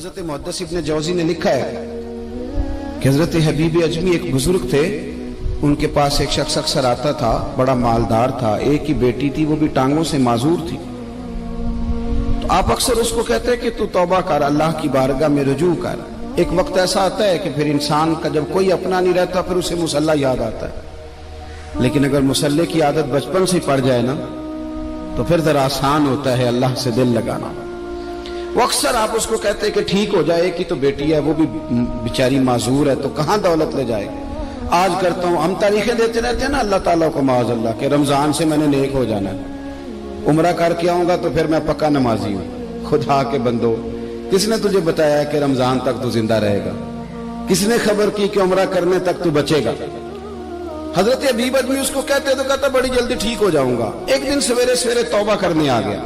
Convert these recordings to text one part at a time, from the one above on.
حضرت محدث ابن جوزی نے لکھا ہے کہ حضرت حبیب اجمی ایک بزرگ تھے، ان کے پاس ایک شخص اکثر آتا تھا، بڑا مالدار تھا، ایک ہی بیٹی تھی، وہ بھی ٹانگوں سے معذور تھی۔ تو آپ اکثر اس کو کہتے کہ تو توبہ کر، اللہ کی بارگاہ میں رجوع کر۔ ایک وقت ایسا آتا ہے کہ پھر انسان کا جب کوئی اپنا نہیں رہتا پھر اسے مصلی یاد آتا ہے، لیکن اگر مصلی کی عادت بچپن سے پڑ جائے نا تو پھر ذرا آسان ہوتا ہے اللہ سے دل لگانا۔ وہ اکثر آپ اس کو کہتے کہ ٹھیک ہو جائے کہ تو بیٹی ہے، وہ بھی بیچاری معذور ہے، تو کہاں دولت لے جائے گی۔ آج کرتا ہوں، ہم تاریخیں دیتے رہتے ہیں نا اللہ تعالیٰ کو معاذ اللہ کہ رمضان سے میں نے نیک ہو جانا ہے، عمرہ کر کے آؤں گا تو پھر میں پکا نمازی ہوں۔ خدا کے بندو، کس نے تجھے بتایا کہ رمضان تک تو زندہ رہے گا؟ کس نے خبر کی کہ عمرہ کرنے تک تو بچے گا؟ حضرت حبیب اجمی اس کو کہتے تو کہتا بڑی جلدی ٹھیک ہو جاؤں گا۔ ایک دن سویرے سویرے توبہ کرنے آ گیا۔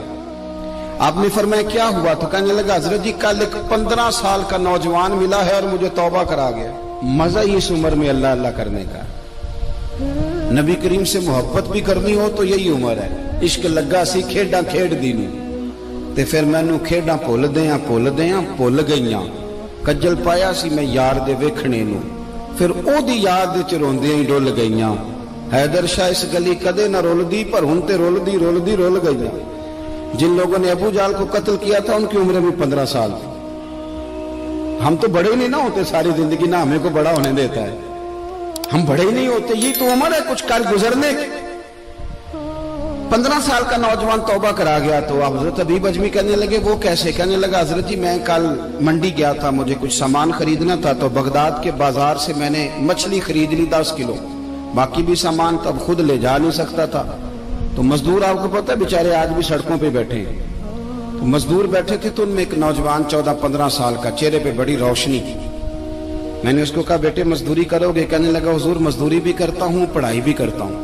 آپ نے فرمایا کیا ہوا؟ تو کہنے لگا حضرت جی کل ایک 15 سال کا نوجوان ملا ہے اور مجھے توبہ کرا گیا۔ مزہ ہی اس عمر میں اللہ اللہ کرنے کا، نبی کریم سے محبت بھی کرنی ہو تو یہی عمر ہے۔ عشق لگا سی کھیڈاں کھیڈ دینی تے پھر مینوں کھیڈاں بھول بھول گئیاں، کجل پایا سی میں یار دے ویکھنے نو، پھر او دی یاد وچ روندیاں ہی ڈول گئیاں۔ حیدر شاہ اس گلی کدے نہ رول پر ہن تے رول گئیاں۔ جن لوگوں نے ابو جہل کو قتل کیا تھا ان کی عمر بھی 15 سال تھی۔ ہم تو بڑے ہی نہیں نہ ہوتے، ساری زندگی نہ ہمیں کو بڑا ہونے دیتا ہے، ہم بڑے ہی نہیں ہوتے، یہ تو عمر ہے کچھ کر گزرنے کی۔ 15 سال کا نوجوان توبہ کرا گیا تو حضرت حبیب اجمی کہنے لگے وہ کیسے؟ کہنے لگا حضرت جی میں کل منڈی گیا تھا، مجھے کچھ سامان خریدنا تھا، تو بغداد کے بازار سے میں نے مچھلی خرید لی 10 کلو، باقی بھی سامان تب خود لے جا نہیں سکتا تھا۔ تو مزدور آپ کو پتہ ہے بیچارے آج بھی سڑکوں پہ بیٹھے ہیں، تو مزدور بیٹھے تھے تو ان میں ایک نوجوان 14-15 سال کا، چہرے پہ بڑی روشنی۔ میں نے اس کو کہا بیٹے مزدوری کرو گے؟ کہنے لگا حضور مزدوری بھی کرتا ہوں، پڑھائی بھی کرتا ہوں،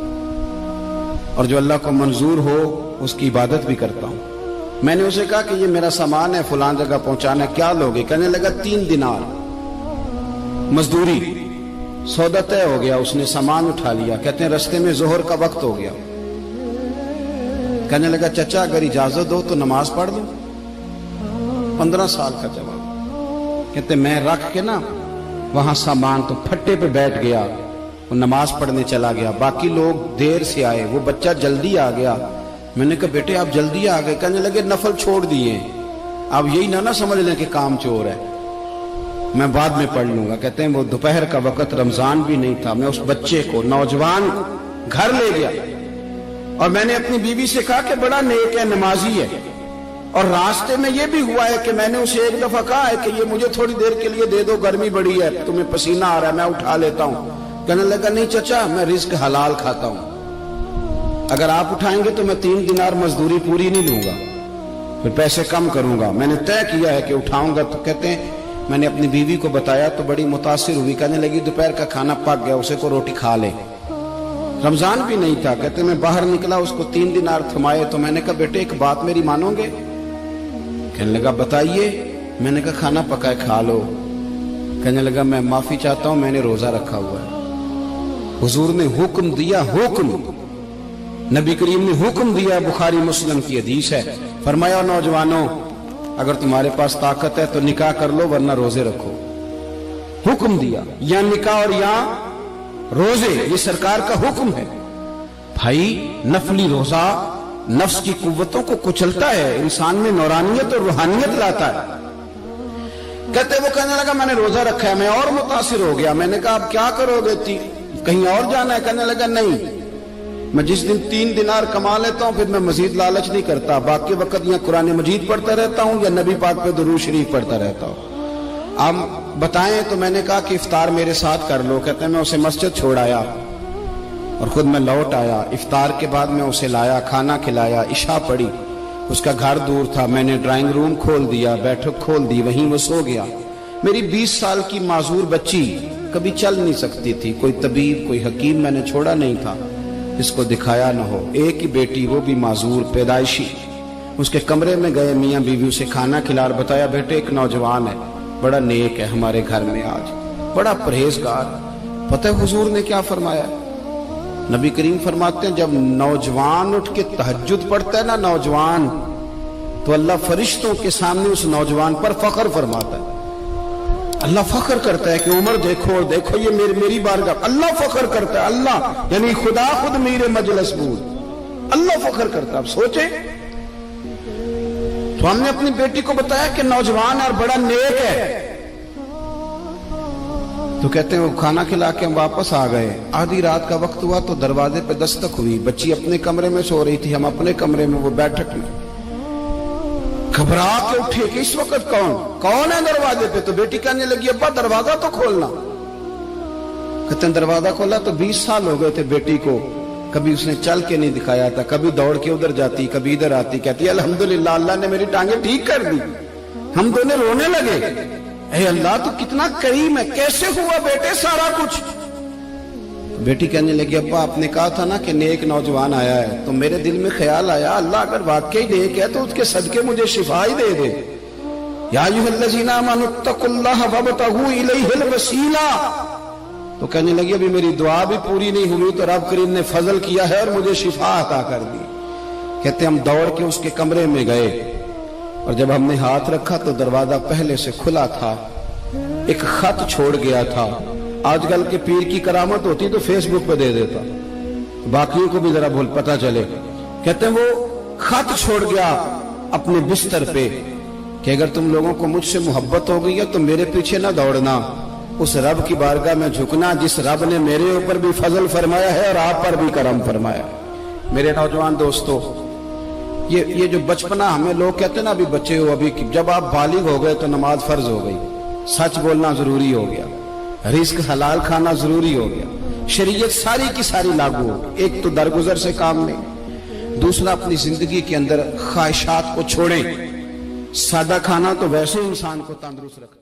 اور جو اللہ کو منظور ہو اس کی عبادت بھی کرتا ہوں۔ میں نے اسے کہا کہ یہ میرا سامان ہے فلان جگہ پہنچانا، کیا لوگے؟ کہنے لگا 3 دینار مزدوری۔ سودا طے ہو گیا، اس نے سامان اٹھا لیا۔ کہتے ہیں رستے میں ظہر کا وقت ہو گیا، کہنے لگا چچا اگر اجازت ہو تو نماز پڑھ دو۔ 15 سال کا جواب۔ کہتے میں رکھ کے نا وہاں سامان تو پھٹے پہ بیٹھ گیا، وہ نماز پڑھنے چلا گیا، باقی لوگ دیر سے آئے، وہ بچہ جلدی آ گیا۔ میں نے کہا بیٹے آپ جلدی آ گئے؟ کہنے لگے نفل چھوڑ دیے، آپ یہی نہ سمجھ لیں کہ کام چور ہے، میں بعد میں پڑھ لوں گا۔ کہتے ہیں وہ دوپہر کا وقت، رمضان بھی نہیں تھا، میں اس بچے کو نوجوان کو گھر لے گیا اور میں نے اپنی بیوی سے کہا کہ بڑا نیک ہے، نمازی ہے، اور راستے میں یہ بھی ہوا ہے کہ میں نے اسے ایک دفعہ کہا ہے کہ یہ مجھے تھوڑی دیر کے لیے دے دو، گرمی بڑی ہے، تمہیں پسینہ آ رہا ہے، میں اٹھا لیتا ہوں۔ کہنے لگا نہیں چچا میں رزق حلال کھاتا ہوں، اگر آپ اٹھائیں گے تو میں 3 دینار مزدوری پوری نہیں لوں گا، پھر پیسے کم کروں گا، میں نے طے کیا ہے کہ اٹھاؤں گا۔ تو کہتے ہیں میں نے اپنی بیوی کو بتایا تو بڑی متاثر ہوئی، کہنے لگی دوپہر کا کھانا پک گیا، اسے کو روٹی کھا لے، رمضان بھی نہیں تھا۔ کہتے میں باہر نکلا، اس کو 3 دینار تھمائے، تو میں نے کہا بیٹے ایک بات میری مانو گے؟ کہنے لگا بتائیے۔ میں نے کہا کھانا پکائے کھا لو۔ کہنے لگا میں معافی چاہتا ہوں، میں نے روزہ رکھا ہوا ہے۔ حضور نے حکم دیا، حکم نبی کریم نے حکم دیا، بخاری مسلم کی حدیث ہے، فرمایا نوجوانوں اگر تمہارے پاس طاقت ہے تو نکاح کر لو ورنہ روزے رکھو۔ حکم دیا، یا نکاح اور یا روزے، یہ سرکار کا حکم ہے۔ بھائی نفلی روزہ نفس کی قوتوں کو کچلتا ہے، انسان میں نورانیت اور روحانیت لاتا ہے۔ کہتے وہ کہنے لگا میں نے روزہ رکھا ہے، میں اور متاثر ہو گیا۔ میں نے کہا اب کیا کرو گے؟ کہیں اور جانا ہے؟ کہنے لگا نہیں، میں جس دن 3 دینار کما لیتا ہوں پھر میں مزید لالچ نہیں کرتا، باقی وقت یا قرآن مجید پڑھتا رہتا ہوں یا نبی پاک پہ درود شریف پڑھتا رہتا ہوں۔ آپ بتائیں؟ تو میں نے کہا کہ افطار میرے ساتھ کر لو۔ کہتے ہیں میں اسے مسجد چھوڑ آیا اور خود میں لوٹ آیا، افطار کے بعد میں اسے لایا، کھانا کھلایا، عشاء پڑھی، اس کا گھر دور تھا، میں نے ڈرائنگ روم کھول دیا، بیٹھک کھول دی، وہیں وہ سو گیا۔ میری 20 سال کی معذور بچی کبھی چل نہیں سکتی تھی، کوئی طبیب کوئی حکیم میں نے چھوڑا نہیں تھا اس کو دکھایا نہ ہو، ایک ہی بیٹی وہ بھی معذور پیدائشی۔ اس کے کمرے میں گئے، میاں بیوی اسے کھانا کھلا اور بتایا بیٹے ایک نوجوان ہے، بڑا نیک ہے، ہمارے گھر میں آج بڑا پرہیزگار۔ پتہ ہے حضور نے کیا فرمایا؟ نبی کریم فرماتے ہیں جب نوجوان اٹھ کے تہجد پڑھتا ہے نا، نوجوان تو اللہ فرشتوں کے سامنے اس نوجوان پر فخر فرماتا ہے. اللہ فخر کرتا ہے کہ عمر دیکھو اور دیکھو یہ میری بارگاہ. اللہ فخر کرتا ہے, اللہ یعنی خدا خود میرے مجلس بود, اللہ فخر کرتا ہے. اب سوچیں, تو ہم نے اپنی بیٹی کو بتایا کہ نوجوان اور بڑا نیک ہے, تو کہتے ہیں وہ کھانا کھلا کے ہم واپس آ گئے. آدھی رات کا وقت ہوا تو دروازے پہ دستک ہوئی. بچی اپنے کمرے میں سو رہی تھی, ہم اپنے کمرے میں, وہ بیٹھک میں. گھبرا کے اٹھے کہ اس وقت کون ہے دروازے پہ؟ تو بیٹی کہنے لگی ابا دروازہ تو کھولنا. کہتے ہیں دروازہ کھولا تو 20 سال ہو گئے تھے بیٹی کو, کبھی اس نے چل کے نہیں دکھایا تھا, کبھی دوڑ کے ادھر جاتی, کبھی ادھر آتی. کہتی الحمدللہ اللہ نے میری ٹانگیں ٹھیک کر دی. ہم دونوں رونے لگے, اے اللہ تو کتنا کریم ہے, کیسے ہوا بیٹے سارا کچھ؟ بیٹی کہنے لگی ابا آپ نے کہا تھا نا کہ نیک نوجوان آیا ہے, تو میرے دل میں خیال آیا اللہ اگر واقعی نیک ہے تو اس کے صدقے مجھے شفا ہی دے دے. یا ایھا الذین آمنوا اتقوا اللہ وابتغوا الیہ الوسیلہ. تو کہنے لگی ابھی میری دعا بھی پوری نہیں ہوئی تو رب کریم نے فضل کیا ہے اور مجھے شفا عطا کر دی. کہتے ہم دوڑ کے اس کے کمرے میں گئے, اور جب ہم نے ہاتھ رکھا تو دروازہ پہلے سے کھلا تھا, ایک خط چھوڑ گیا تھا. آج کل کے پیر کی کرامت ہوتی تو فیس بک پہ دے دیتا, باقیوں کو بھی ذرا پتہ چلے. کہتے ہیں وہ خط چھوڑ گیا اپنے بستر پہ کہ اگر تم لوگوں کو مجھ سے محبت ہو گئی ہے تو میرے پیچھے نہ دوڑنا, اس رب کی بارگاہ میں جھکنا جس رب نے میرے اوپر بھی فضل فرمایا ہے اور آپ پر بھی کرم فرمایا. میرے نوجوان دوستو, یہ جو بچپنا ہمیں لوگ کہتے ہیں نا ابھی بچے ہو, ابھی جب آپ بالغ ہو گئے تو نماز فرض ہو گئی, سچ بولنا ضروری ہو گیا, رزق حلال کھانا ضروری ہو گیا, شریعت ساری کی ساری لاگو ہو. ایک تو درگزر سے کام لیں, دوسرا اپنی زندگی کے اندر خواہشات کو چھوڑیں. سادہ کھانا تو ویسے انسان کو تندرست رکھتا.